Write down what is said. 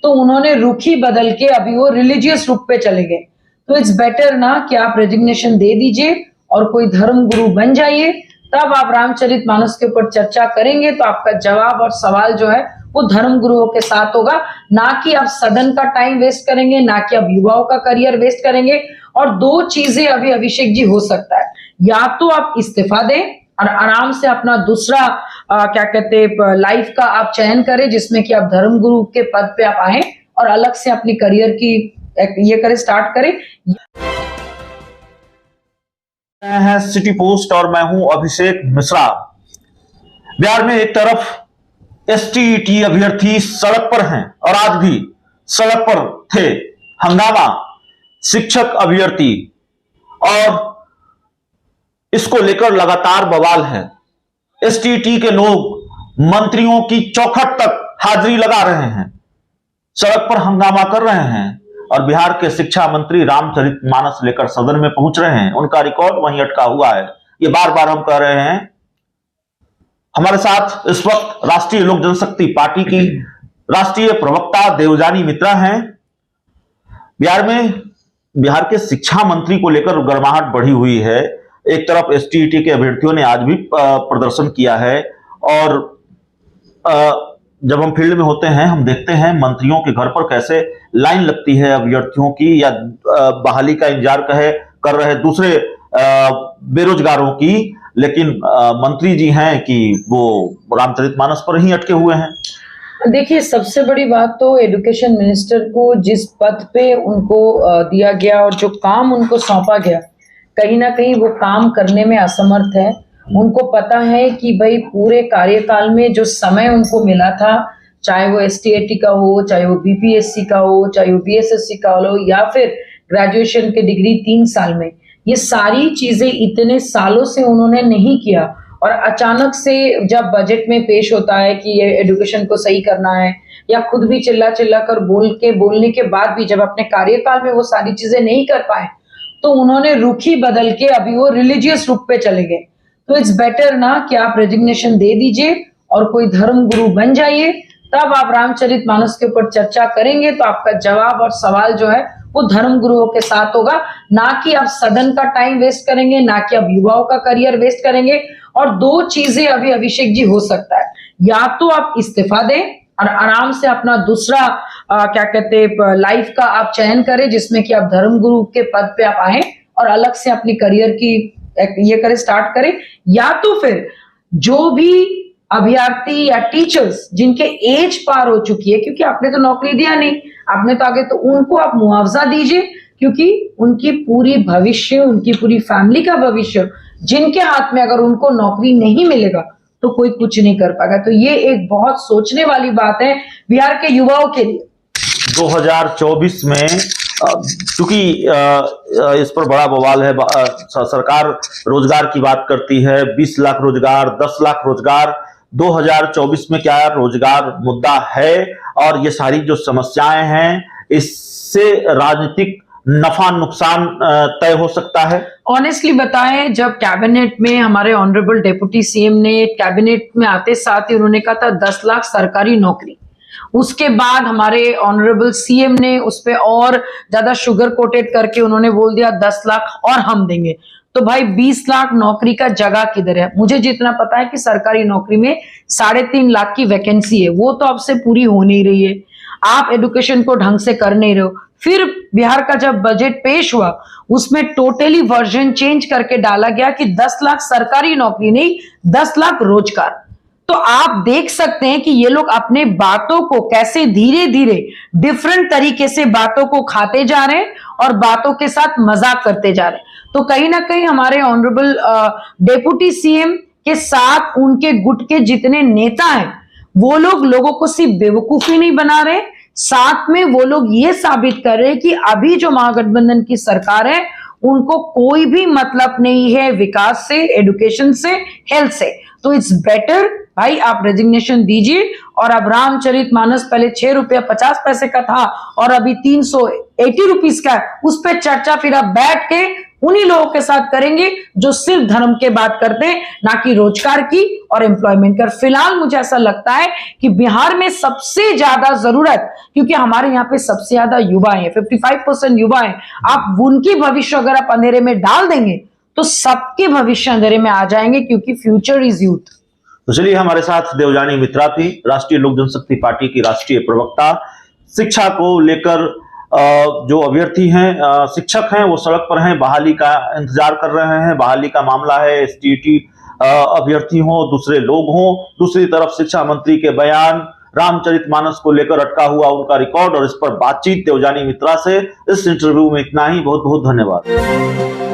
तो उन्होंने रुख ही बदल के अभी वो रिलीजियस रुख पे चले गए। तो इट्स बेटर ना कि आप रेजिग्नेशन दे दीजिए और कोई धर्म गुरु बन जाइए, तब आप रामचरितमानस के ऊपर चर्चा करेंगे तो आपका जवाब और सवाल जो है वो धर्म गुरुओं के साथ होगा, ना कि आप सदन का टाइम वेस्ट करेंगे, ना कि आप युवाओं का करियर वेस्ट करेंगे। और दो चीजें अभी अभिषेक जी हो सकता है, या तो आप इस्तीफा दें और आराम से अपना दूसरा क्या कहते हैं लाइफ का आप चयन करें, जिसमें कि आप धर्म गुरु के पद पे आप आए और अलग से अपनी करियर की ये करें, स्टार्ट करें। मैं है सिटी पोस्ट और मैं हूं अभिषेक मिश्रा। बिहार में एक तरफ एसटीईटी अभ्यर्थी सड़क पर हैं और आज भी सड़क पर थे, हंगामा शिक्षक अभ्यर्थी, और इसको लेकर लगातार बवाल है। एसटीईटी के लोग मंत्रियों की चौखट तक हाजिरी लगा रहे हैं, सड़क पर हंगामा कर रहे हैं और बिहार के शिक्षा मंत्री रामचरितमानस लेकर सदन में पहुंच रहे हैं। उनका रिकॉर्ड वहीं अटका हुआ है, ये बार बार हम कह रहे हैं। हमारे साथ इस वक्त राष्ट्रीय लोक जनशक्ति पार्टी की राष्ट्रीय प्रवक्ता देवजानी मित्रा हैं। बिहार के शिक्षा मंत्री को लेकर गर्माहट बढ़ी हुई है। एक तरफ एसटीईटी के अभ्यर्थियों ने आज भी प्रदर्शन किया है और जब हम फील्ड में होते हैं हम देखते हैं मंत्रियों के घर पर कैसे लाइन लगती है अभ्यर्थियों की, या बहाली का इंतजार कर रहे दूसरे बेरोजगारों की, लेकिन मंत्री जी हैं कि वो रामचरितमानस पर ही अटके हुए हैं। देखिए, सबसे बड़ी बात तो एजुकेशन मिनिस्टर को जिस पद पे उनको दिया गया और जो काम उनको सौंपा गया, कहीं ना कहीं वो काम करने में असमर्थ है। उनको पता है कि भाई पूरे कार्यकाल में जो समय उनको मिला था, चाहे वो एसटीईटी का हो, चाहे वो बीपीएससी का हो, चाहे वो बीएसएससी का हो, या फिर ग्रेजुएशन के डिग्री 3 साल में, ये सारी चीजें इतने सालों से उन्होंने नहीं किया। और अचानक से जब बजट में पेश होता है कि ये एजुकेशन को सही करना है, या खुद भी चिल्ला चिल्ला कर बोलने के बाद भी जब अपने कार्यकाल में वो सारी चीजें नहीं कर पाए, तो उन्होंने रुख ही बदल के अभी वो रिलीजियस रुख पे चले गए। तो इट्स बेटर ना कि आप रेजिग्नेशन दे दीजिए और कोई धर्म गुरु बन जाइए, तब आप रामचरितमानस के ऊपर चर्चा करेंगे तो आपका जवाब और सवाल जो है वो धर्म गुरुओं के साथ होगा, ना कि आप सदन का टाइम वेस्ट करेंगे, ना कि आप युवाओं का करियर वेस्ट करेंगे। और दो चीजें अभी अभिषेक जी हो सकता है, या तो आप इस्तीफा दें और आराम से अपना दूसरा क्या कहते हैं लाइफ का आप चयन करें, जिसमें कि आप धर्म गुरु के पद पे आप आए और अलग से अपनी करियर की ये करें, स्टार्ट करें। या तो फिर जो भी अभ्यर्थी या टीचर्स जिनके एज पार हो चुकी है, क्योंकि आपने तो नौकरी दिया नहीं, आपने तो आगे, तो उनको आप मुआवजा दीजिए, क्योंकि उनकी पूरी भविष्य, उनकी पूरी फैमिली का भविष्य जिनके हाथ में अगर उनको नौकरी नहीं मिलेगा तो कोई कुछ नहीं कर पाएगा। तो ये एक बहुत सोचने वाली बात है बिहार के युवाओं के लिए। 2024 में क्योंकि इस पर बड़ा बवाल है, सरकार रोजगार की बात करती है, 20 लाख रोजगार, 10 लाख रोजगार। 2024 में क्या रोजगार मुद्दा है, और ये सारी जो समस्याएं हैं इससे राजनीतिक नफा नुकसान तय हो सकता है। ऑनेस्टली बताएं, जब कैबिनेट में हमारे ऑनरेबल डेप्यूटी सीएम ने कैबिनेट में आते साथ ही उन्होंने कहा था 10 लाख सरकारी नौकरी, उसके बाद हमारे ऑनरेबल सीएम ने उस पर और ज्यादा शुगर कोटेड करके उन्होंने बोल दिया 10 लाख और हम देंगे। तो भाई 20 लाख नौकरी का जगह किधर है? मुझे जितना पता है कि सरकारी नौकरी में 3.5 लाख की वैकेंसी है, वो तो अब से पूरी हो नहीं रही है। आप एजुकेशन को ढंग से कर नहीं रहे हो। फिर बिहार का जब बजट पेश हुआ उसमें टोटली वर्जन चेंज करके डाला गया कि 10 लाख सरकारी नौकरी नहीं, 10 लाख रोजगार। तो आप देख सकते हैं कि ये लोग अपने बातों को कैसे धीरे धीरे डिफरेंट तरीके से बातों को खाते जा रहे हैं और बातों के साथ मजाक करते जा रहे हैं। तो कहीं ना कहीं हमारे ऑनरेबल डेप्यूटी सीएम के साथ उनके गुट के जितने नेता हैं वो लोग लोगों को सिर्फ बेवकूफी नहीं बना रहे, साथ में वो लोग ये साबित कर रहे हैं कि अभी जो महागठबंधन की सरकार है उनको कोई भी मतलब नहीं है विकास से, एजुकेशन से, हेल्थ से। तो इट्स बेटर भाई आप रेजिग्नेशन दीजिए। और अब रामचरितमानस पहले 6 रुपया 50 पैसे का था और अभी 380 रुपीज का है, उस पर चर्चा फिर आप बैठ के उन्हीं लोगों के साथ करेंगे जो सिर्फ धर्म के बात करते हैं, ना कि रोजगार की और एम्प्लॉयमेंट कर। फिलहाल मुझे ऐसा लगता है कि बिहार में सबसे ज्यादा जरूरत, क्योंकि हमारे यहाँ पे सबसे ज्यादा युवा हैं, 55% युवा हैं, आप उनकी भविष्य अगर आप अंधेरे में डाल देंगे तो सबके भविष्य अंधेरे में आ जाएंगे, क्योंकि फ्यूचर इज यूथ। तो चलिए, हमारे साथ देवजानी मित्रा थी, राष्ट्रीय लोक जनशक्ति पार्टी की राष्ट्रीय प्रवक्ता। शिक्षा को लेकर जो अभ्यर्थी हैं, शिक्षक हैं, वो सड़क पर हैं, बहाली का इंतजार कर रहे हैं। बहाली का मामला है, एसटीईटी अभ्यर्थी हो, दूसरे लोग हों। दूसरी तरफ शिक्षा मंत्री के बयान, रामचरितमानस को लेकर अटका हुआ उनका रिकॉर्ड और इस पर बातचीत देवजानी मित्रा से। इस इंटरव्यू में इतना ही। बहुत बहुत धन्यवाद।